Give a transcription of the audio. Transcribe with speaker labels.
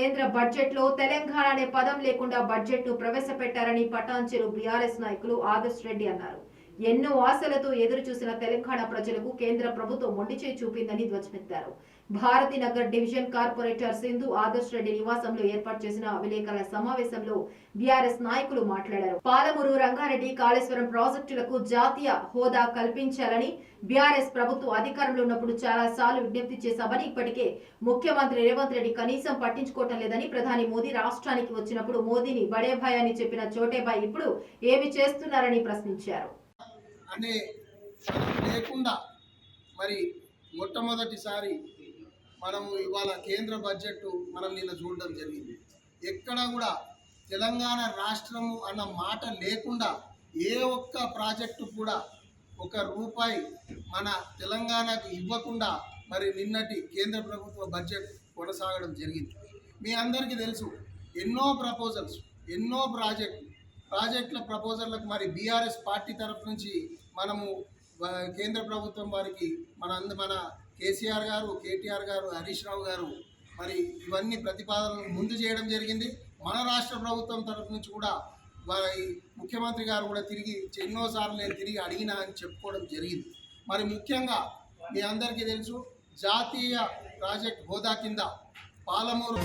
Speaker 1: కేంద్ర బడ్జెట్ లో తెలంగాణ అనే పదం లేకుండా బడ్జెట్ ను ప్రవేశపెట్టారని పటాన్చెరు బీఆర్ఎస్ నాయకులు ఆదర్శ్ రెడ్డి అన్నారు. ఎన్నో ఆశలతో ఎదురు చూసిన తెలంగాణ ప్రజలకు కేంద్ర ప్రభుత్వం మొండిచేయి చూపిందని ధ్వజమెత్తారు. భారతీనగర్ డివిజన్ కార్పొరేటర్ సింధు ఆదర్శ్ రెడ్డి నివాసంలో ఏర్పాటు చేసిన విలేకరుల సమావేశంలో బీఆర్ఎస్ నాయకులు మాట్లాడారు. పాలమూరు రంగారెడ్డి కాళేశ్వరం ప్రాజెక్టులకు జాతీయ హోదా కల్పించాలని బీఆర్ఎస్ ప్రభుత్వం అధికారంలో ఉన్నప్పుడు చాలా సార్లు విజ్ఞప్తి చేశామని, ఇప్పటికే ముఖ్యమంత్రి రేవంత్ రెడ్డి కనీసం పట్టించుకోవటం లేదని, ప్రధాని మోదీ రాష్ట్రానికి వచ్చినప్పుడు మోదీని బడే భాయ్ అని చెప్పిన చోటే భాయ్ ఇప్పుడు ఏమి చేస్తున్నారని ప్రశ్నించారు.
Speaker 2: అనే లేకుండా మరి మొట్టమొదటిసారి మనము ఇవాళ కేంద్ర బడ్జెట్ మనం నిన్న చూడడం జరిగింది. ఎక్కడ కూడా తెలంగాణ రాష్ట్రము అన్న మాట లేకుండా ఏ ఒక్క ప్రాజెక్టు కూడా ఒక రూపాయి మన తెలంగాణకు ఇవ్వకుండా మరి నిన్నటి కేంద్ర ప్రభుత్వ బడ్జెట్ కొనసాగడం జరిగింది. మీ అందరికీ తెలుసు, ఎన్నో ప్రపోజల్స్, ఎన్నో ప్రాజెక్టుల ప్రపోజర్లకు మరి బీఆర్ఎస్ పార్టీ తరఫు నుంచి మనము కేంద్ర ప్రభుత్వం వారికి మన కేసీఆర్ గారు, కేటీఆర్ గారు, హరీష్ రావు గారు మరి ఇవన్నీ ప్రతిపాదనలు ముందు చేయడం జరిగింది. మన రాష్ట్ర ప్రభుత్వం తరఫు నుంచి కూడా వారి ముఖ్యమంత్రి గారు కూడా ఎన్నోసార్లు నేను తిరిగి అడిగినా అని చెప్పుకోవడం జరిగింది. మరి ముఖ్యంగా మీ అందరికీ తెలుసు, జాతీయ ప్రాజెక్ట్ హోదా కింద పాలమూరు